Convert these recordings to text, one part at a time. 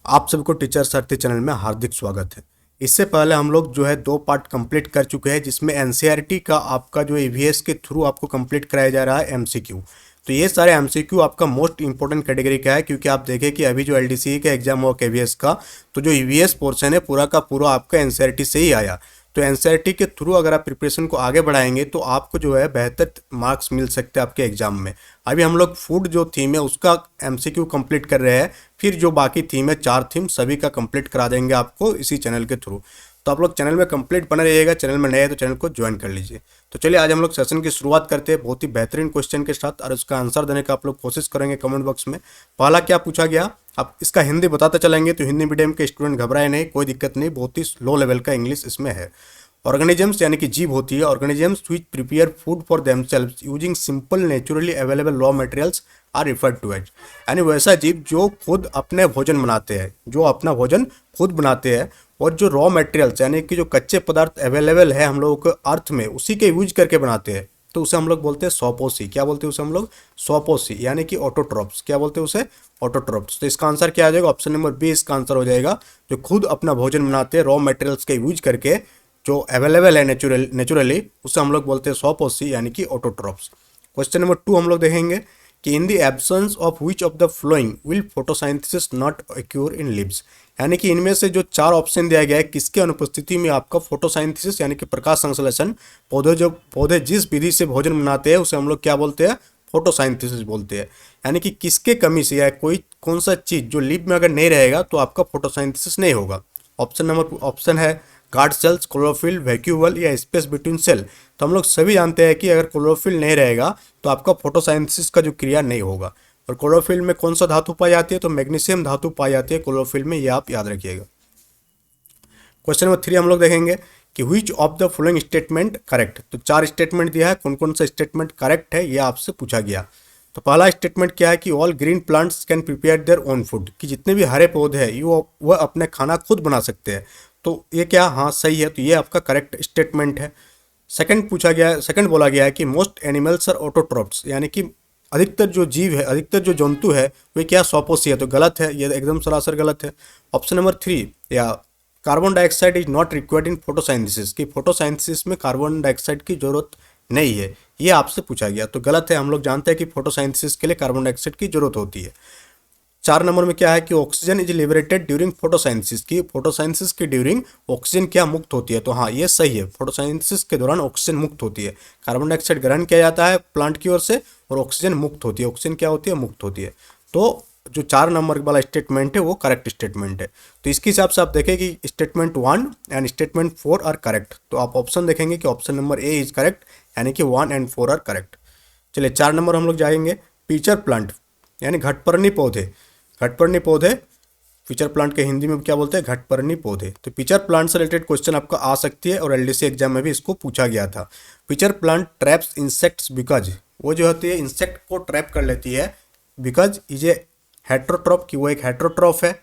आप सबको टीचर सारथी चैनल में हार्दिक स्वागत है। इससे पहले हम लोग जो है 2 पार्ट कंप्लीट कर चुके हैं, जिसमें एनसीईआरटी का आपका जो ईवीएस के थ्रू आपको कंप्लीट कराया जा रहा है एमसीक्यू। तो ये सारे एमसीक्यू आपका मोस्ट इंपॉर्टेंट कैटेगरी का है, क्योंकि आप देखें कि अभी जो एलडीसी का एग्जाम हुआ केवीएस का, तो जो ईवीएस पोर्शन है पूरा का पूरा आपका एनसीईआरटी से ही आया। तो एनसीईआरटी के थ्रू अगर आप प्रिपरेशन को आगे बढ़ाएंगे तो आपको जो है बेहतर मार्क्स मिल सकते हैं आपके एग्जाम में। अभी हम लोग फूड जो थीम है उसका एमसीक्यू कंप्लीट कर रहे हैं, फिर जो बाकी थीम है 4 थीम सभी का कंप्लीट करा देंगे आपको इसी चैनल के थ्रू। तो आप लोग चैनल में कंप्लीट बने रहिएगा, चैनल में नए हैं तो चैनल को ज्वाइन कर लीजिए। तो चलिए आज हम लोग सेशन की शुरुआत करते हैं बहुत ही बेहतरीन क्वेश्चन के साथ, और उसका आंसर देने का आप लोग कोशिश करेंगे कमेंट बॉक्स में। पहला क्या पूछा गया, आप इसका हिंदी बताते चलेंगे, तो हिंदी मीडियम के स्टूडेंट घबराए नहीं, कोई दिक्कत नहीं, बहुत ही लो लेवल का इंग्लिश इसमें है। ऑर्गेनिजम्स यानी कि जीव होती है, organisms which prepare food for themselves using simple naturally available raw materials are referred to as. यानी वैसा जीव जो खुद अपने भोजन बनाते हैं, जो अपना भोजन खुद बनाते हैं, और जो रॉ मटेरियल्स यानी कि जो कच्चे पदार्थ अवेलेबल है हम लोगों के अर्थ में, उसी के यूज करके बनाते हैं, तो उसे हम लोग बोलते हैं स्वपोषी। क्या बोलते हैं उसे हम लोग? स्वपोषी, यानी कि ऑटोट्रॉप्स। क्या बोलते हैं उसे? ऑटोट्रॉप्स। तो इसका आंसर क्या आ जाएगा? ऑप्शन नंबर बी इसका आंसर हो जाएगा, जो खुद अपना भोजन बनाते हैं रॉ मटेरियल्स के यूज करके, जो अवेलेबल है नेचुरली, उसे हम लोग बोलते हैं स्वपोषी यानी कि ऑटोट्रॉप्स। क्वेश्चन नंबर 2 हम लोग देखेंगे कि in the absence of which of the flowing will photosynthesis not occur in leaves. यानी कि इनमें से जो 4 ऑप्शन दिया गया है, किसके अनुपस्थिति में आपका फोटोसाइंथेसिस यानी कि प्रकाश संश्लेषण, पौधे जिस विधि से भोजन बनाते हैं उसे हम लोग क्या बोलते हैं? फोटोसाइंथेसिस बोलते हैं। यानी कि किसके कमी से या कोई कौन सा चीज जो लीव में अगर नहीं रहेगा तो आपका फोटोसाइंथेसिस नहीं होगा। ऑप्शन है गार्ड सेल्स, क्लोरोफिल, वैक्यूल या स्पेस बिटवीन सेल। तो हम लोग सभी जानते हैं कि अगर क्लोरोफिल नहीं रहेगा तो आपका फोटोसाइंथेसिस का जो क्रिया नहीं होगा। और क्लोरोफिल में कौन सा धातु पाई जाती है? तो मैग्नीशियम धातु पाई जाती है क्लोरोफिल में, ये आप याद रखिएगा। क्वेश्चन नंबर 3 हम लोग देखेंगे कि विच of the following statement correct. तो 4 स्टेटमेंट दिया है, कौन कौन सा स्टेटमेंट करेक्ट है ये आपसे पूछा गया। तो पहला स्टेटमेंट क्या है कि all green plants can prepare their own food, कि जितने भी हरे पौधे हैं वह अपने खाना खुद बना सकते हैं। तो ये क्या? हाँ सही है, तो ये आपका करेक्ट स्टेटमेंट है। सेकंड बोला गया है कि मोस्ट एनिमल्स आर ऑटोट्रॉप्स, यानी कि अधिकतर जो जीव है, अधिकतर जो जंतु है वे क्या? स्वपोषी है। तो गलत है, ये एकदम सरासर गलत है। ऑप्शन नंबर 3 या carbon dioxide is not required in photosynthesis, कि फोटोसाइंथेसिस में कार्बन डाइऑक्साइड की जरूरत नहीं है, ये आपसे पूछा गया। तो गलत है, हम लोग जानते हैं कि फोटोसाइंथेसिस के लिए कार्बन डाइऑक्साइड की जरूरत होती है। 4 नंबर में क्या है कि oxygen is liberated during photosynthesis, की फोटोसाइंथेसिस के ड्यूरिंग ऑक्सीजन क्या मुक्त होती है। तो हाँ ये सही है, फोटोसाइंथेसिस के दौरान ऑक्सीजन मुक्त होती है, कार्बन डाइऑक्साइड ग्रहण किया जाता है प्लांट की ओर से और ऑक्सीजन मुक्त होती है। ऑक्सीजन क्या होती है? मुक्त होती है। तो जो 4 नंबर वाला स्टेटमेंट है वो करेक्ट स्टेटमेंट है। तो इसके हिसाब से आप देखें कि statement 1 and statement 4 are correct. तो आप ऑप्शन देखेंगे कि option number A is correct, यानी कि 1 एंड 4 आर करेक्ट। चलिए 4 नंबर हम लोग जाएंगे, फीचर प्लांट यानी घटपर्णी पौधे। घटपर्णी पौधे फीचर प्लांट के हिंदी में क्या बोलते हैं? घटपर्णी पौधे। तो फीचर प्लांट से रिलेटेड क्वेश्चन आपका आ सकती है, और एलडीसी एग्जाम में भी इसको पूछा गया था। Feature plant traps insects because, वो जो होती है इंसेक्ट को ट्रैप कर लेती है, बिकॉज इज ए हेट्रोट्रॉप, कि वो एक हेट्रोट्रॉप है।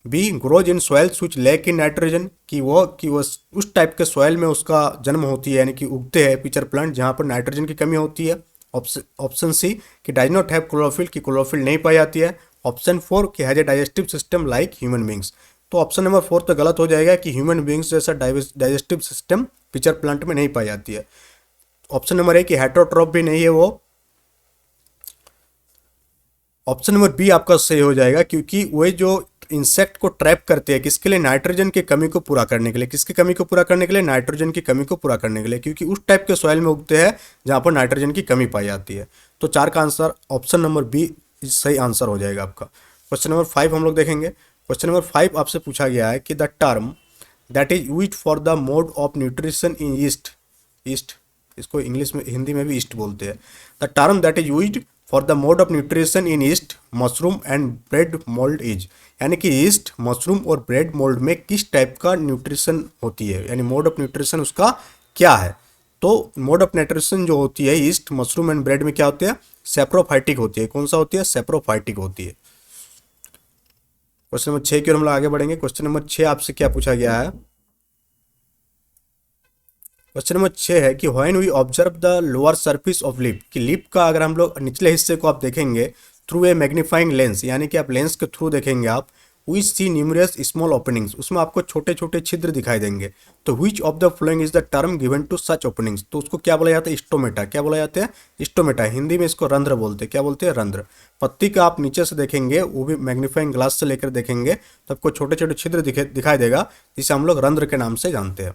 B grows in soils which lack in nitrogen, कि वो उस टाइप के सॉइल में उसका जन्म होती है, यानी कि उगते हैं फीचर प्लांट जहाँ पर नाइट्रोजन की कमी होती है। ऑप्शन सी कि डाज नॉट हैव क्लोरोफिल, की क्लोरोफिल नहीं पाई जाती है। ऑप्शन 4 कि has a digestive system like human beings. तो ऑप्शन नंबर 4 तो गलत हो जाएगा, कि ह्यूमन बींग्स जैसा डाइजेस्टिव सिस्टम फीचर प्लांट में नहीं पाई जाती है। ऑप्शन नंबर ए कि हेट्रोट्रॉप भी नहीं है वो। ऑप्शन नंबर बी आपका सही हो जाएगा, क्योंकि वे जो इंसेक्ट को ट्रैप करते हैं किसके लिए? नाइट्रोजन की कमी को पूरा करने के लिए। किसकी कमी को पूरा करने के लिए? नाइट्रोजन की कमी को पूरा करने के लिए, क्योंकि उस टाइप के सॉइल में उगते हैं जहाँ पर नाइट्रोजन की कमी पाई जाती है। तो 4 का आंसर ऑप्शन नंबर बी सही आंसर हो जाएगा आपका। क्वेश्चन नंबर 5 हम लोग देखेंगे। क्वेश्चन नंबर 5 आपसे पूछा गया है कि the term that is used for the mode of nutrition in east, इसको इंग्लिश में हिंदी में भी ईस्ट बोलते हैं। The term that is used for the mode of nutrition in east, mushroom and bread mould is, यानी कि east, mushroom और bread mould में किस टाइप का न्यूट्रिशन होती है, यानी मोड ऑफ न्यूट्रिशन उसका क्या है। तो मोड ऑफ न्यूट्रिशन जो होती है ईस्ट, मशरूम एंड ब्रेड में क्या होती है? सेप्रोफाइटिक होती है। कौन सा होती है? सेप्रोफाइटिक होती है। क्वेश्चन नंबर 6 की ओर हम लोग आगे बढ़ेंगे। क्वेश्चन नंबर 6 आपसे क्या पूछा गया है? क्वेश्चन नंबर 6 है कि when we observe the lower surface of leaf, कि लिप का अगर हम लोग निचले हिस्से को आप देखेंगे थ्रू ए मैग्नीफाइंग लेंस, यानी कि आप लेंस के थ्रू देखेंगे आप, we see numerous small openings, उसमें आपको छोटे छोटे छिद्र दिखाई देंगे। तो which of the following is the term given to such openings, तो उसको क्या बोला जाता है, स्टोमेटा। क्या बोला जाता है, स्टोमेटा। हिंदी में इसको रंध्र बोलते हैं। क्या बोलते हैं, रंध्र। पत्ती का आप नीचे से देखेंगे, वो भी मैग्नीफाइंग ग्लास से लेकर देखेंगे तो आपको छोटे छोटे छिद्र दिखाई देगा, जिसे हम लोग रंध्र के नाम से जानते हैं।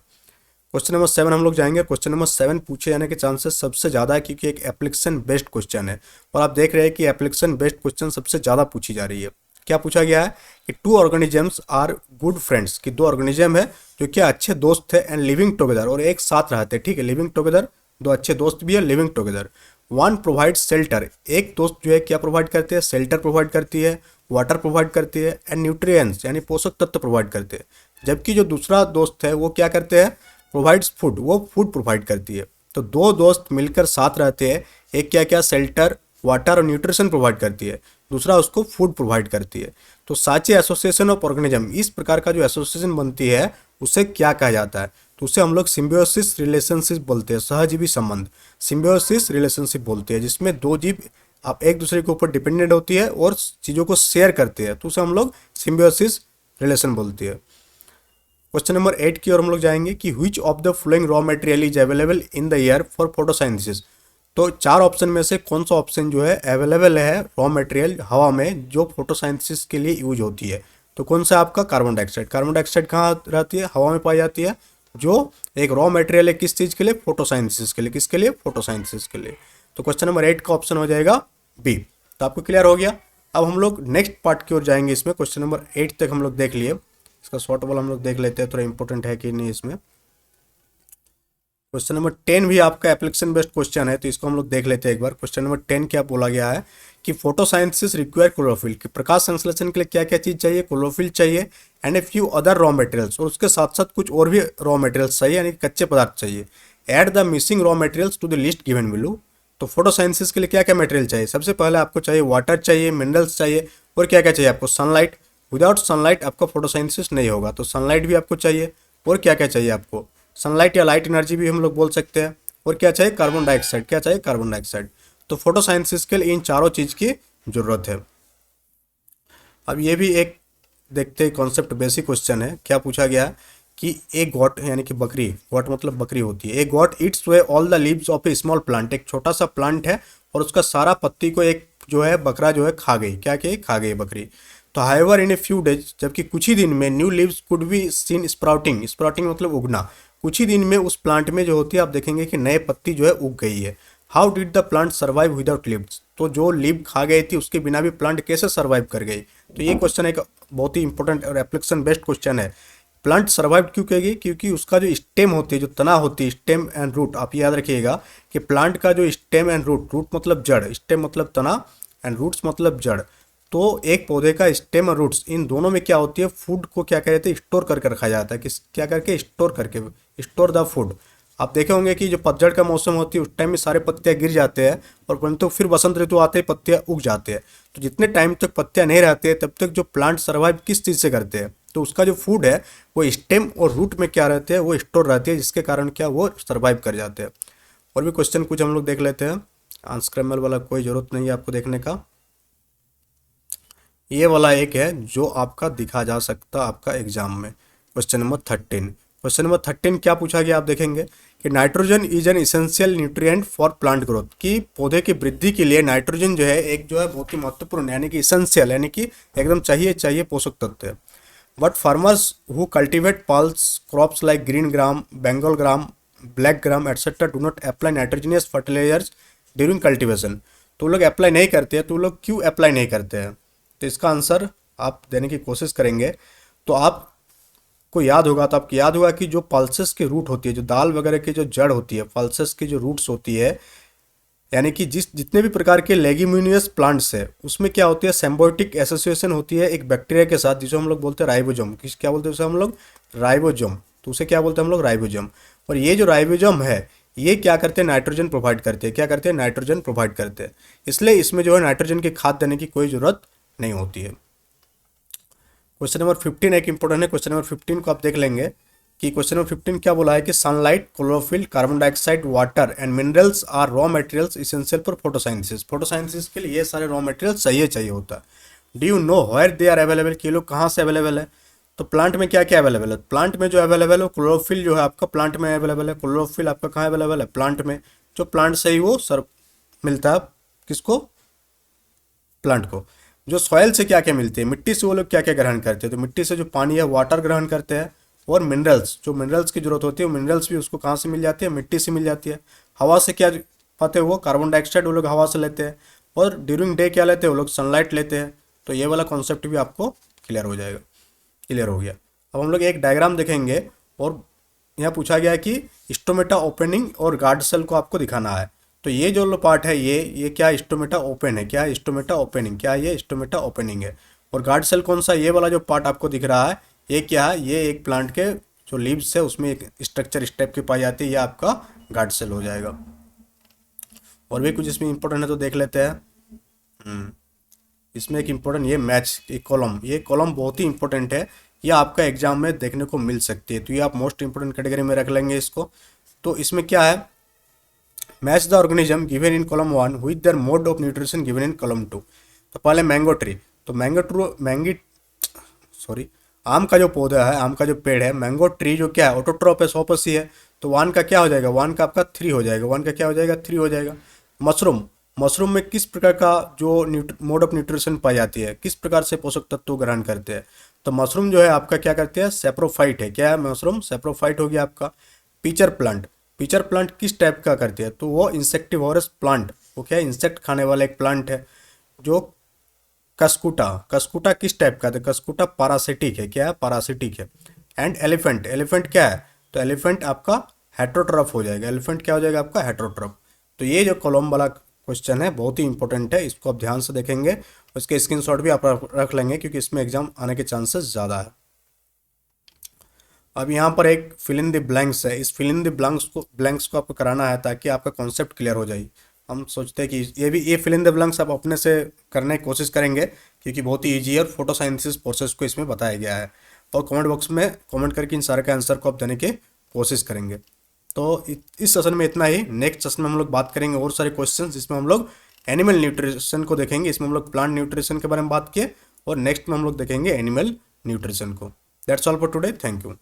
क्वेश्चन नंबर 7 हम लोग जाएंगे। क्वेश्चन नंबर 7 पूछे जाने के चांसेस सबसे ज़्यादा है, क्योंकि एक एप्लीकेशन बेस्ड क्वेश्चन है और आप देख रहे हैं कि एप्लीकेशन बेस्ड क्वेश्चन सबसे ज़्यादा पूछी जा रही है। क्या पूछा गया है कि two organisms are good friends, कि दो ऑर्गेनिज्म है जो क्या अच्छे दोस्त थे, एंड लिविंग टुगेदर, और एक साथ रहते हैं। ठीक है, लिविंग टुगेदर, दो अच्छे दोस्त भी है, living together. One provide shelter, एक दोस्त जो है क्या प्रोवाइड करते हैं, शेल्टर प्रोवाइड करती है, वाटर प्रोवाइड करती है, एंड न्यूट्रिएंट्स यानी पोषक तत्व प्रोवाइड करते हैं। जबकि जो दूसरा दोस्त है वो क्या करते हैं, प्रोवाइड्स फूड, वो फूड प्रोवाइड करती है। तो दो दोस्त मिलकर साथ रहते हैं, एक क्या क्या शेल्टर, वाटर और न्यूट्रिशन प्रोवाइड करती है, दूसरा उसको फूड प्रोवाइड करती है। तो साचे एसोसिएशन ऑफ ऑर्गेनिज्म, इस प्रकार का जो एसोसिएशन बनती है उसे क्या कहा जाता है, तो उसे हम लोग सिम्बियोसिस रिलेशनशिप बोलते हैं, सहजीवी संबंध, सिम्बियोसिस रिलेशनशिप बोलते हैं, जिसमें दो जीव आप एक दूसरे के ऊपर डिपेंडेंट होती है और चीज़ों को शेयर करते हैं, तो उसे हम लोग सिम्बियोसिस रिलेशन बोलते हैं। क्वेश्चन नंबर 8 की ओर हम लोग जाएंगे कि which of the following raw material is available in the air for photosynthesis, तो चार ऑप्शन में से कौन सा ऑप्शन जो है अवेलेबल है रॉ मटेरियल हवा में जो फोटोसाइंथिसिस के लिए यूज होती है, तो कौन सा आपका कार्बन डाइऑक्साइड। कार्बन डाइऑक्साइड कहाँ रहती है, हवा में पाई जाती है, जो एक रॉ मटेरियल है किस चीज़ के लिए, फोटोसाइंथिसिस के लिए। किसके लिए, फोटोसाइंथिसिस के लिए। तो क्वेश्चन नंबर 8 का ऑप्शन हो जाएगा बी। तो आपको क्लियर हो गया। अब हम लोग नेक्स्ट पार्ट की ओर जाएंगे। इसमें क्वेश्चन नंबर 8 तक हम लोग देख लिए, इसका शॉर्ट वाला हम लोग देख लेते हैं, थोड़ा इंपॉर्टेंट है कि नहीं। इसमें क्वेश्चन नंबर 10 भी आपका एप्लीकेशन बेस्ड क्वेश्चन है, तो इसको हम लोग देख लेते हैं एक बार। क्वेश्चन नंबर 10 क्या बोला गया है कि फोटोसाइंथिसिस रिक्वायर क्लोरोफिल, कि प्रकाश संश्लेषण के लिए क्या क्या चीज़ चाहिए, क्लोरोफिल चाहिए, and a few other raw materials, और उसके साथ साथ कुछ और भी रॉ मटेरियल्स चाहिए, यानी कच्चे पदार्थ चाहिए। Add the missing raw materials to the list given below, तो फोटोसाइंथिसिस के लिए क्या क्या मटेरियल चाहिए, सबसे पहले आपको चाहिए वाटर चाहिए, मिनरल्स चाहिए, और क्या क्या चाहिए आपको, सनलाइट। विदाउट सनलाइट आपका फोटोसाइंथिसिस नहीं होगा, तो सनलाइट भी आपको चाहिए, और क्या क्या चाहिए आपको, सनलाइट या लाइट एनर्जी भी हम लोग बोल सकते हैं, और क्या चाहिए, कार्बन डाइऑक्साइड। क्या चाहिए, कार्बन डाइऑक्साइड। तो फोटोसाइंथिसिस के लिए इन चारों चीज़ की जरूरत है। अब ये भी एक देखते हैं कॉन्सेप्ट, बेसिक क्वेश्चन है। क्या पूछा गया कि एक गॉट यानी कि बकरी, गॉट मतलब बकरी होती है, एक got its way all the leaves of A small plant, एक छोटा सा प्लांट है और उसका सारा पत्ती को एक जो है बकरा जो है खा गई। क्या कि खा गई बकरी। तो however in a few days, जबकि कुछ ही दिन में new leaves could be seen sprouting, sprouting मतलब उगना, कुछ ही दिन में उस प्लांट में जो होती है आप देखेंगे कि नए पत्ती जो है उग गई है। How did the plant survive without leaves, तो जो लीव खा गई थी उसके बिना भी प्लांट कैसे सर्वाइव कर गई। तो ये क्वेश्चन एक बहुत ही इंपॉर्टेंट और एप्लीकेशन बेस्ड क्वेश्चन है। प्लांट सर्वाइव क्यों करेगी, क्योंकि उसका जो स्टेम होती है, जो तना होती है, स्टेम एंड रूट, आप याद रखिएगा कि प्लांट का जो स्टेम एंड रूट, रूट मतलब जड़, स्टेम मतलब तना, एंड रूट्स मतलब जड़, तो एक पौधे का स्टेम और रूट्स, इन दोनों में क्या होती है, फूड को क्या कहते हैं, स्टोर करके रखा जाता है। किस क्या करके, स्टोर करके, स्टोर द फूड। आप देखे होंगे कि जो पतझड़ का मौसम होती है उस टाइम में सारे पत्तियां गिर जाते हैं, और परंतु फिर बसंत ऋतु आते ही पत्तियां उग जाते हैं। तो जितने टाइम तक पत्तियां नहीं रहती है तब तक जो प्लांट सर्वाइव किस चीज़ से करते हैं, तो उसका जो फूड है वो स्टेम और रूट में क्या रहते हैं, वो स्टोर रहती है, जिसके कारण क्या वो सर्वाइव कर जाते हैं। और भी क्वेश्चन कुछ हम लोग देख लेते हैं। अनस्क्रैम्बल वाला कोई ज़रूरत नहीं है आपको देखने का। ये वाला एक है जो आपका दिखा जा सकता आपका एग्जाम में। क्वेश्चन नंबर 13, क्वेश्चन नंबर 13 क्या पूछा गया आप देखेंगे कि nitrogen is an essential nutrient for plant growth, कि पौधे की वृद्धि के लिए नाइट्रोजन जो है एक जो है बहुत ही महत्वपूर्ण यानी कि इसेंशियल यानी कि एकदम चाहिए पोषक तत्व है। But farmers who cultivate pulse crops like green gram, Bengal gram, black gram etcetera do not apply nitrogenous fertilisers during cultivation, तो लोग अप्लाई नहीं करते हैं, तो लोग क्यों अप्लाई नहीं करते हैं, तो इसका आंसर आप देने की कोशिश करेंगे। तो आपको याद होगा, तो आपको याद होगा कि जो पल्सेस की रूट होती है, जो दाल वगैरह की जो जड़ होती है, पल्सेस की जो रूट्स होती है, यानी कि जितने भी प्रकार के लेग्यूमिनियस प्लांट्स है उसमें क्या होती है, सिम्बायोटिक एसोसिएशन होती है एक बैक्टीरिया के साथ, जिसे हम लोग बोलते हैं राइबोसोम। क्या बोलते हैं उसे हम लोग, राइबोसोम। तो उसे क्या बोलते हैं हम लोग, राइबोसोम। और ये जो राइबोसोम है ये क्या करते हैं, नाइट्रोजन प्रोवाइड करते हैं। क्या करते हैं, नाइट्रोजन प्रोवाइड करते हैं, इसलिए इसमें जो है नाइट्रोजन की खाद देने की कोई ज़रूरत नहीं होती है। क्वेश्चन नंबर 15 एक इंपॉर्टेंट है। क्वेश्चन नंबर 15 को आप देख लेंगे कि क्वेश्चन नंबर 15 क्या बोला है कि sunlight, chlorophyll, carbon dioxide, water and minerals are raw materials essential for photosynthesis. Photosynthesis के लिए ये सारे रॉ मटेरियल चाहिए होता है। Do you know where they are available, कि ये लोग कहाँ से अवेलेबल है। तो प्लांट में क्या क्या अवेलेबल है, प्लांट में जो अवेलेबल है क्लोरोफिल जो है आपका प्लांट में अवेलेबल है। क्लोरोफिल आपका कहाँ अवेलेबल है, प्लांट में, जो प्लांट से ही वो सर मिलता है किसको, प्लांट को। जो सॉइल से क्या क्या मिलती है, मिट्टी से वो लोग क्या क्या ग्रहण करते हैं, तो मिट्टी से जो पानी है वाटर ग्रहण करते हैं, और मिनरल्स, जो मिनरल्स की जरूरत होती है वो मिनरल्स भी उसको कहाँ से मिल जाती है, मिट्टी से मिल जाती है। हवा से क्या पाते हैं वो, कार्बन डाइऑक्साइड वो लोग हवा से लेते हैं, और ड्यूरिंग डे क्या लेते हैं वो लोग, सनलाइट लेते हैं। तो ये वाला कॉन्सेप्ट भी आपको क्लियर हो जाएगा, क्लियर हो गया। अब हम लोग एक डायग्राम देखेंगे, और यहाँ पूछा गया है कि स्टोमेटा ओपनिंग और गार्ड सेल को आपको दिखाना है। तो ये जो लो पार्ट है, ये क्या स्टोमेटा ओपन है, क्या स्टोमेटा ओपनिंग, क्या ये स्टोमेटा ओपनिंग है। और गार्ड सेल कौन सा, ये वाला जो पार्ट आपको दिख रहा है, ये क्या है, ये एक प्लांट के जो लीव्स है उसमें एक स्ट्रक्चर इस टाइप की पाई जाती है, ये आपका गार्ड सेल हो जाएगा। और भी कुछ इसमें इंपॉर्टेंट है तो देख लेते हैं। इसमें एक इम्पोर्टेंट ये मैच, ये कॉलम बहुत ही इंपॉर्टेंट है, ये आपका एग्जाम में देखने को मिल सकती है, तो ये आप मोस्ट इंपोर्टेंट कैटेगरी में रख लेंगे इसको। तो इसमें क्या है, match the organism given in column 1 with their mode of nutrition given in column 2। तो पहले मैंगो ट्री, तो सॉरी, आम का जो पौधा है, आम का जो पेड़ है, मैंगो ट्री जो क्या है ऑटोट्रॉप है, 100% है। तो वन का क्या हो जाएगा, वन का आपका 3 हो जाएगा, वन का क्या हो जाएगा, 3 हो जाएगा। मशरूम, मशरूम में किस प्रकार का जो मोड ऑफ न्यूट्रिशन पाई जाती है, किस प्रकार से पोषक तत्व ग्रहण करते हैं। तो मशरूम जो है आपका क्या करते हैं, सेप्रोफाइट है, क्या है मशरूम, सेप्रोफाइट हो गया आपका। पीचर प्लांट, पीचर प्लांट किस टाइप का करती है, तो वो इंसेक्टिवोरस प्लांट, वो क्या है, इंसेक्ट खाने वाला एक प्लांट है। जो कस्कुटा, कस्कुटा किस टाइप का, तो कस्कुटा पारासिटिक है, क्या है, पारासिटिक है। एंड एलिफेंट, एलिफेंट क्या है, तो एलिफेंट आपका हेट्रोट्रफ हो जाएगा, एलिफेंट क्या हो जाएगा आपका, हेट्रोट्रफ। तो ये जो कॉलम वाला क्वेश्चन है बहुत ही इंपॉर्टेंट है, इसको आप ध्यान से देखेंगे, उसके स्क्रीनशॉट भी आप रख लेंगे क्योंकि इसमें एग्जाम आने के चांसेस ज़्यादा है। अब यहाँ पर एक फिल इन द ब्लैंक्स है, इस फिल इन द ब्लैंक्स को आपको कराना है ताकि आपका कॉन्सेप्ट क्लियर हो जाए। हम सोचते हैं कि ये फिल इन द ब्लैंक्स आप अपने से करने की कोशिश करेंगे क्योंकि बहुत ही ईजी है, और फोटोसाइंथिसिस प्रोसेस को इसमें बताया गया है। और कमेंट बॉक्स में कमेंट करके इन सारे के आंसर को आप देने की कोशिश करेंगे। तो इस सेशन में इतना ही, नेक्स्ट सेशन में हम लोग बात करेंगे और सारे क्वेश्चन, जिसमें हम लोग एनिमल न्यूट्रिशन को देखेंगे, इसमें हम लोग प्लांट न्यूट्रिशन के बारे में बात किए, और नेक्स्ट में हम लोग देखेंगे एनिमल न्यूट्रिशन को। That's all for today, thank you.